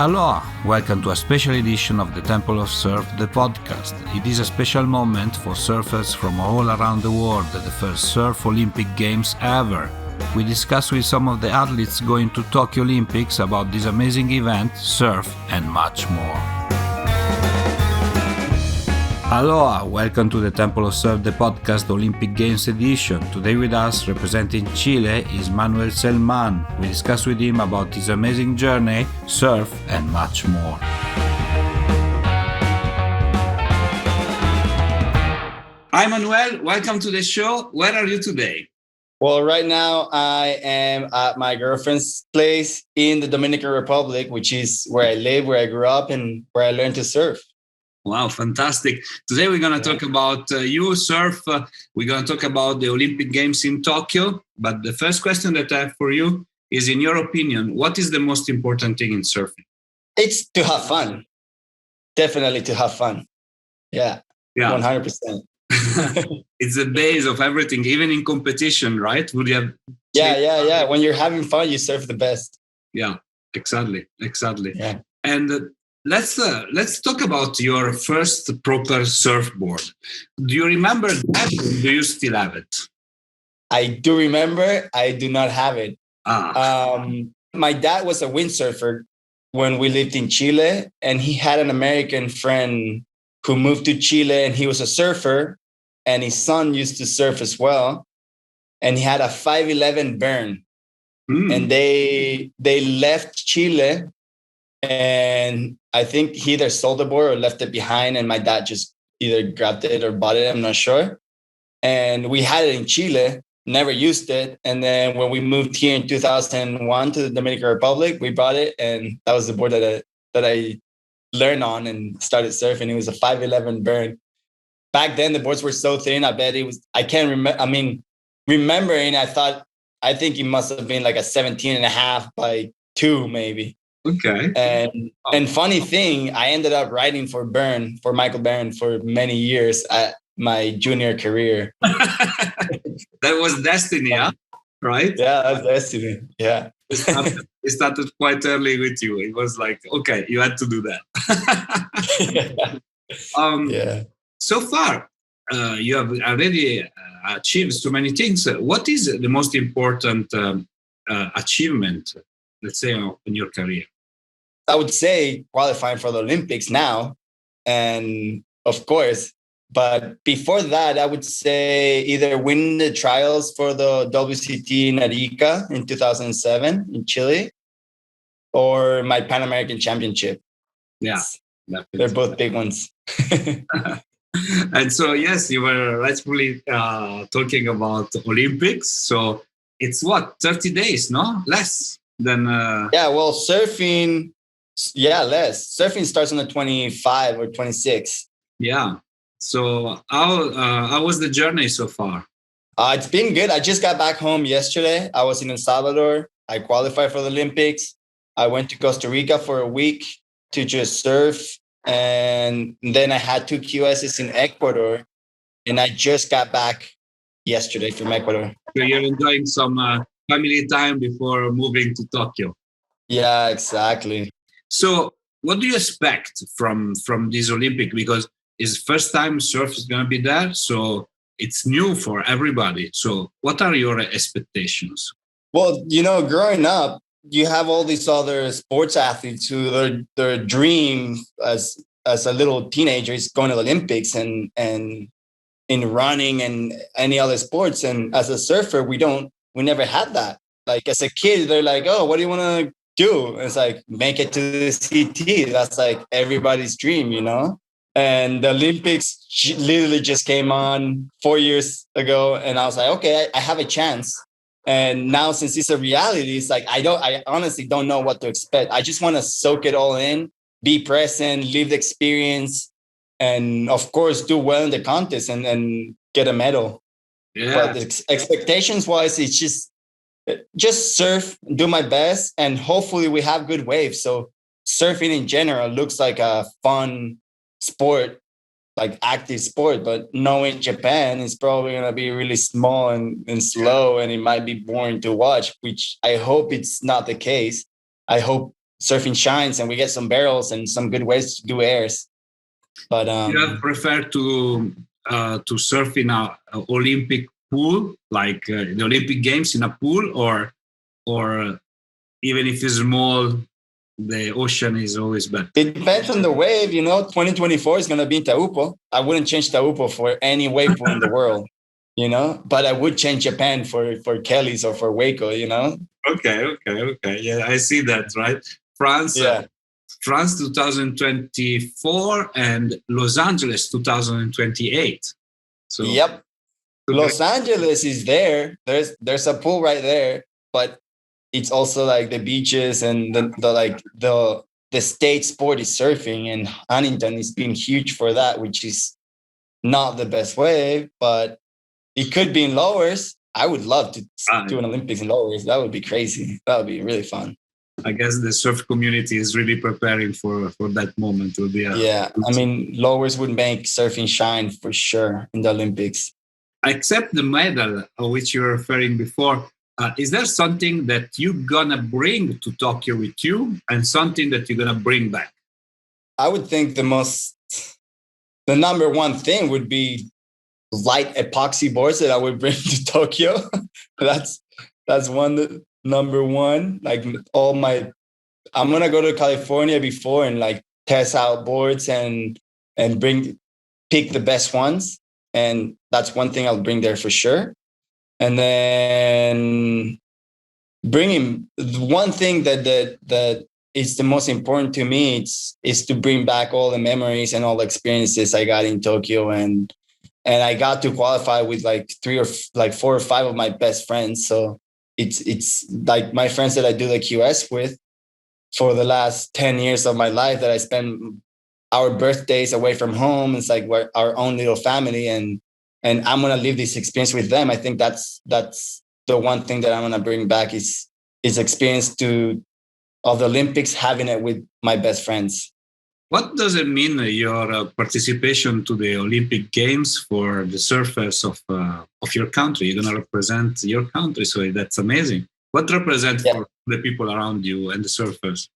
Aloha! Welcome to a special edition of the Temple of Surf, the podcast. It is a special moment for surfers from all around the world, the first Surf Olympic Games ever. We discuss with some of the athletes going to Tokyo Olympics about this amazing event, surf, and much more. Aloha! Welcome to the Temple of Surf, the podcast Olympic Games edition. Today with us, representing Chile, is Manuel Selman. We discuss with him about his amazing journey, surf, and much more. Hi Manuel, welcome to the show. Where are you today? Well, right now I am at my girlfriend's place in the Dominican Republic, which is where I live, where I grew up, and where I learned to surf. Wow, fantastic. Today we're going to talk about you surf. We're going to talk about the Olympic Games in Tokyo. But the first question that I have for you is, in your opinion, what is the most important thing in surfing? It's to have fun. Definitely to have fun. Yeah. 100%. It's the base of everything, even in competition, right? Would you have? Yeah. When you're having fun, you surf the best. Yeah, exactly. Yeah. And let's talk about your first proper surfboard. Do you remember that? Or do you still have it? I do remember. I do not have it. My dad was a windsurfer when we lived in Chile, and he had an American friend who moved to Chile, and he was a surfer, and his son used to surf as well. And he had a 5'11" burn. And they left Chile, and I think he either sold the board or left it behind, and my dad just either grabbed it or bought it. I'm not sure. And we had it in Chile, never used it. And then when we moved here in 2001 to the Dominican Republic, we bought it, and that was the board that I learned on and started surfing. It was a 5'11" burn. Back then, the boards were so thin. I bet it was, I can't remember. I mean, remembering, I think it must have been like a 17.5 by 2, maybe. Okay. And funny thing, I ended up writing for Michael Byrne for many years at my junior career. That was destiny, huh? Right? Yeah, that's destiny. Yeah. It started quite early with you. It was like, okay, you had to do that. Yeah. So far, you have already achieved so many things. What is the most important achievement, let's say, in your career? I would say qualifying for the Olympics now, and of course, but before that, I would say either win the trials for the WCT in Arica in 2007 in Chile, or my Pan American Championship. Yeah, they're both big ones. And so, yes, you were rightfully talking about Olympics. So it's what, 30 days, no? Less than... Yeah, well, surfing... Yeah, less. Surfing starts on the 25 or 26. Yeah. So how was the journey so far? It's been good. I just got back home yesterday. I was in El Salvador. I qualified for the Olympics. I went to Costa Rica for a week to just surf. And then I had 2 QSs in Ecuador. And I just got back yesterday from Ecuador. So you're enjoying some family time before moving to Tokyo. Yeah, exactly. So what do you expect from this Olympic? Because it's first time surf is going to be there. So it's new for everybody. So what are your expectations? Well, growing up, you have all these other sports athletes who their dream as a little teenager is going to the Olympics and in running and any other sports. And as a surfer, we never had that. Like as a kid, they're like, oh, what do you want to do? And it's like, make it to the CT. That's like everybody's dream, And the Olympics literally just came on 4 years ago. And I was like, okay, I have a chance. And now since it's a reality, it's like, I honestly don't know what to expect. I just want to soak it all in, be present, live the experience, and of course, do well in the contest and get a medal. Yeah. But the expectations wise, it's just surf, do my best, and hopefully we have good waves. So surfing in general looks like a fun sport, like active sport, but knowing Japan is probably going to be really small and slow, and it might be boring to watch, which I hope it's not the case. I hope surfing shines and we get some barrels and some good ways to do airs. But you have preferred to surf in a Olympic pool, like the Olympic Games in a pool, or even if it's small, the ocean is always better? It depends on the wave. 2024 is going to be in Taupo. I wouldn't change Taupo for any wave pool in the world, but I would change Japan for Kelly's or for Waco, Okay. Yeah, I see that, right? France, yeah. France 2024 and Los Angeles 2028. So yep. Los Angeles is there. There's a pool right there, but it's also like the beaches and the state sport is surfing, and Huntington is being huge for that, which is not the best wave, but it could be in lowers. I would love to do an Olympics in lowers. That would be crazy. That would be really fun. I guess the surf community is really preparing for that moment. It will be lowers would make surfing shine for sure in the Olympics. Except the medal which you were referring before, is there something that you're gonna bring to Tokyo with you and something that you're gonna bring back? I would think the number one thing would be light epoxy boards that I would bring to Tokyo. That's number one. Like I'm gonna go to California before and like test out boards and pick the best ones. And that's one thing I'll bring there for sure. And then bringing one thing that is the most important to me is to bring back all the memories and all the experiences I got in Tokyo, and I got to qualify with like 4 or 5 of my best friends. So it's like my friends that I do the QS with for the last 10 years of my life that I spent our birthdays away from home. It's like we're our own little family, and I'm gonna live this experience with them. I think that's the one thing that I'm gonna bring back is experience of the Olympics, having it with my best friends. What does it mean, your participation to the Olympic Games for the surfers of your country? You're gonna represent your country, so that's amazing. What represents for the people around you and the surfers?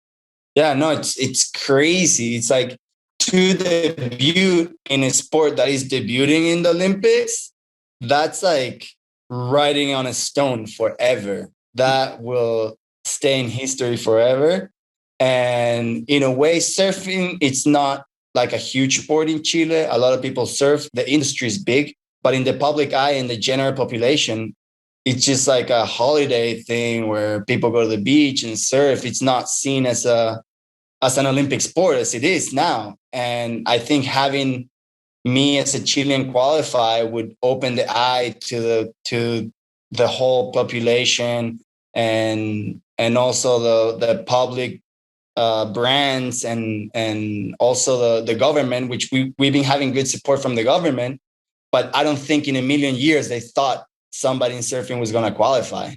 Yeah, no, it's crazy. It's like to debut in a sport that is debuting in the Olympics, that's like writing on a stone forever. That will stay in history forever. And in a way, surfing, it's not like a huge sport in Chile. A lot of people surf. The industry is big, but in the public eye and the general population, it's just like a holiday thing where people go to the beach and surf. It's not seen as an Olympic sport as it is now. And I think having me as a Chilean qualify would open the eye to the whole population and also the public brands and also the government, which we've been having good support from the government. But I don't think in a million years they thought somebody in surfing was going to qualify.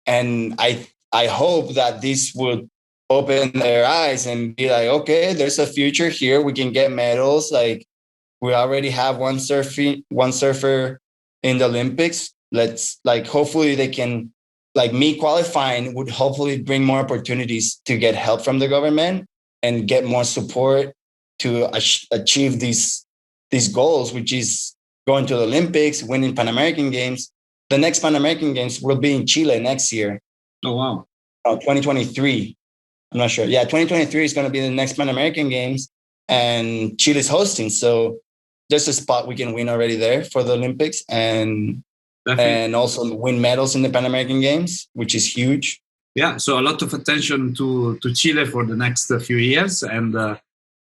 And I hope that this would open their eyes and be like, okay, there's a future here. We can get medals. Like we already have one surfer in the Olympics. Let's hopefully they can, like me qualifying would hopefully bring more opportunities to get help from the government and get more support to achieve these goals, which is going to the Olympics, winning Pan American Games. The next Pan American Games will be in Chile next year. Oh, wow. 2023. I'm not sure. Yeah, 2023 is going to be the next Pan American Games, and Chile's hosting. So there's a spot we can win already there for the Olympics, and also win medals in the Pan American Games, which is huge. Yeah, so a lot of attention to Chile for the next few years, and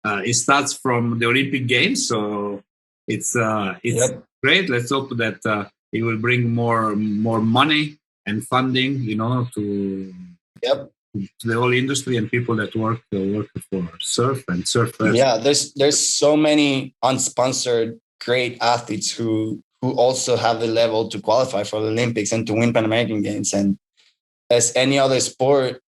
it starts from the Olympic Games. So it's great. Let's hope that it will bring more money and funding, to the whole industry and people that work for surf and surfers. Yeah, there's so many unsponsored great athletes who also have the level to qualify for the Olympics and to win Pan American Games. And as any other sport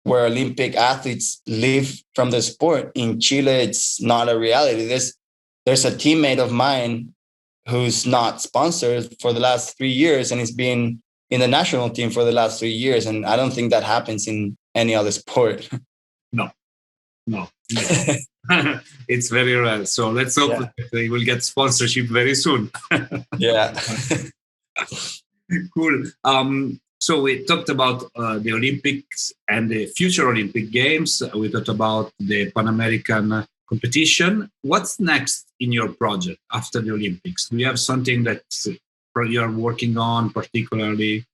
where Olympic athletes live from the sport, in Chile it's not a reality. There's a teammate of mine who's not sponsored for the last 3 years, and he's been in the national team for the last 3 years. And I don't think that happens in any other sport. No. It's very rare. So let's hope that they will get sponsorship very soon. Yeah. Cool. So we talked about the Olympics and the future Olympic Games. We talked about the Pan American competition. What's next in your project after the Olympics? Do you have something that you're working on particularly?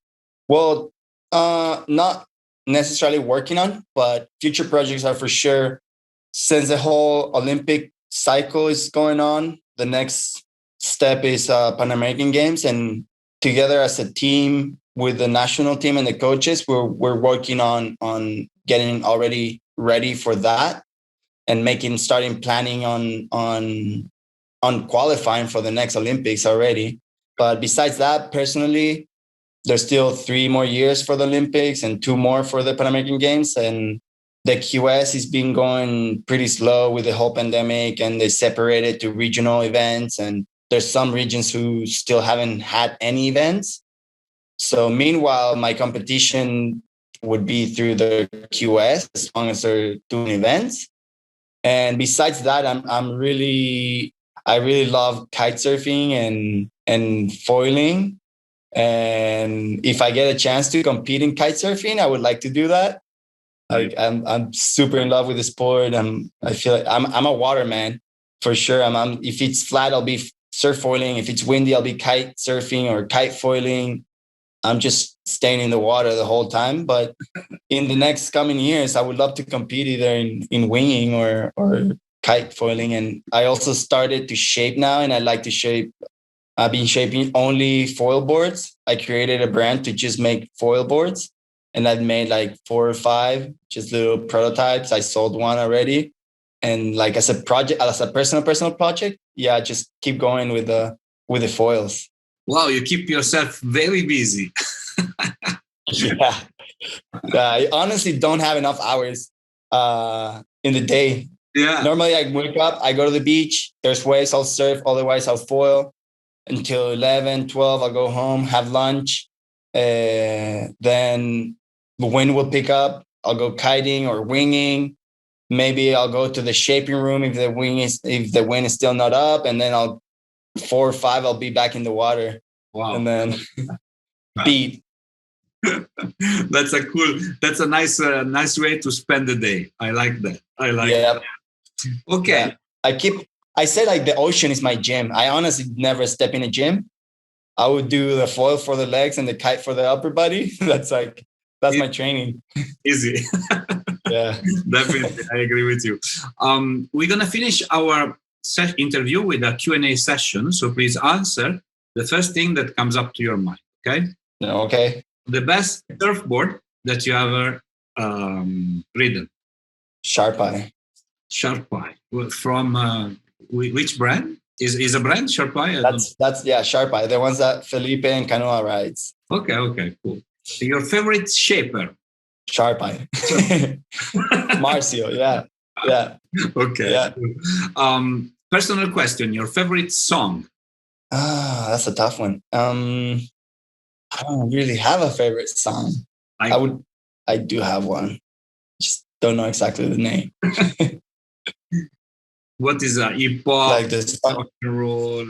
Well, not necessarily working on, but future projects are for sure. Since the whole Olympic cycle is going on, the next step is Pan American Games, and together as a team with the national team and the coaches, we're working on getting already ready for that and starting planning on qualifying for the next Olympics already. But besides that, personally, there's still 3 more years for the Olympics and 2 more for the Pan American Games. And the QS has been going pretty slow with the whole pandemic, and they separated to regional events. And there's some regions who still haven't had any events. So meanwhile, my competition would be through the QS as long as they're doing events. And besides that, I really love kite surfing and foiling. And if I get a chance to compete in kite surfing, I would like to do that. I'm super in love with the sport. I feel like I'm a waterman for sure. If it's flat, I'll be surf foiling. If it's windy, I'll be kite surfing or kite foiling. I'm just staying in the water the whole time. But in the next coming years, I would love to compete either in winging or kite foiling. And I also started to shape now, and I like to shape. I've been shaping only foil boards. I created a brand to just make foil boards, and I've made like 4 or 5 just little prototypes. I sold one already, and like as a project, as a personal project, just keep going with the foils. Wow, you keep yourself very busy. Yeah, I honestly don't have enough hours in the day. Yeah. Normally, I wake up, I go to the beach. There's waves, I'll surf. Otherwise, I'll foil until 11, 12. I'll go home, have lunch. Then the wind will pick up. I'll go kiting or winging. Maybe I'll go to the shaping room if the wind is still not up, and then 4 or 5, I'll be back in the water. Wow. And then beat. That's a nice way to spend the day. I like that. That. Okay. Yeah. I say like the ocean is my gym. I honestly never step in a gym. I would do the foil for the legs and the kite for the upper body. That's my training. Easy. Yeah. Definitely. I agree with you. We're going to finish our interview with a Q&A session. So please answer the first thing that comes up to your mind. Okay? Okay. The best surfboard that you ever ridden? Sharp Eye. From which brand? Is a brand Sharp Eye? That's Sharp Eye. The ones that Felipe and Canoa rides. Okay, cool. Your favorite shaper? Sharp Eye. Marcio, yeah. Okay. Yeah. Personal question, your favorite song? That's a tough one. I don't really have a favorite song. I do have one. Just don't know exactly the name. What is a hip hop? Like this rock and roll?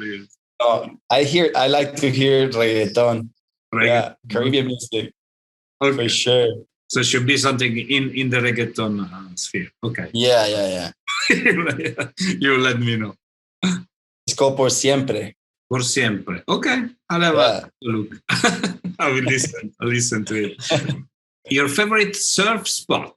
I like to hear reggaeton. Yeah, Caribbean music. Okay. For sure. So it should be something in the reggaeton sphere. Okay. Yeah. You let me know. It's called Por Siempre. Por Siempre. Okay. I'll have a look. I will listen to it. Your favorite surf spot?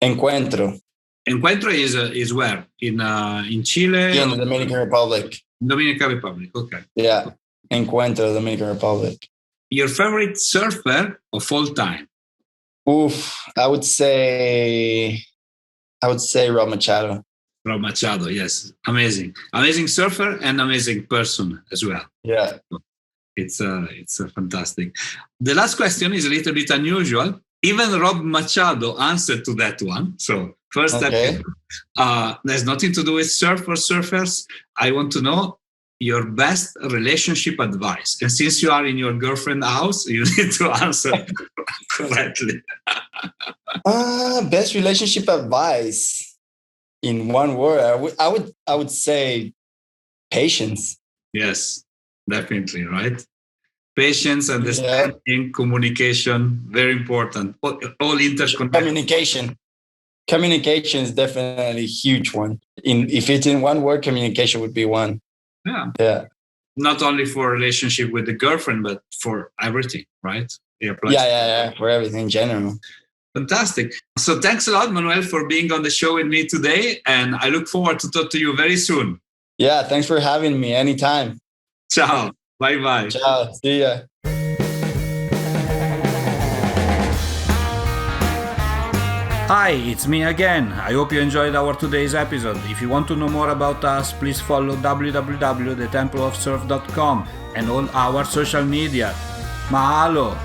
Encuentro. Encuentro is where? In Chile? Yeah, in the Dominican Republic. Dominican Republic, okay. Yeah, Encuentro, Dominican Republic. Your favorite surfer of all time? Oof, I would say Rob Machado. Rob Machado, yes. Amazing surfer and amazing person as well. Yeah. It's fantastic. The last question is a little bit unusual. Even Rob Machado answered to that one. So first, okay. There's nothing to do with surf or surfers. I want to know your best relationship advice. And since you are in your girlfriend's house, you need to answer correctly. Best relationship advice in one word. I would say patience. Yes, definitely, right? Patience, understanding, communication, very important. All interconnected. Communication is definitely a huge one. If it's in one word, communication would be one. Yeah. Not only for relationship with the girlfriend, but for everything, right? Yeah. For everything in general. Fantastic. So thanks a lot, Manuel, for being on the show with me today. And I look forward to talk to you very soon. Yeah, thanks for having me anytime. Ciao. Bye-bye. Ciao. See ya. Hi, it's me again. I hope you enjoyed our today's episode. If you want to know more about us, please follow www.thetempleofsurf.com and all our social media. Mahalo!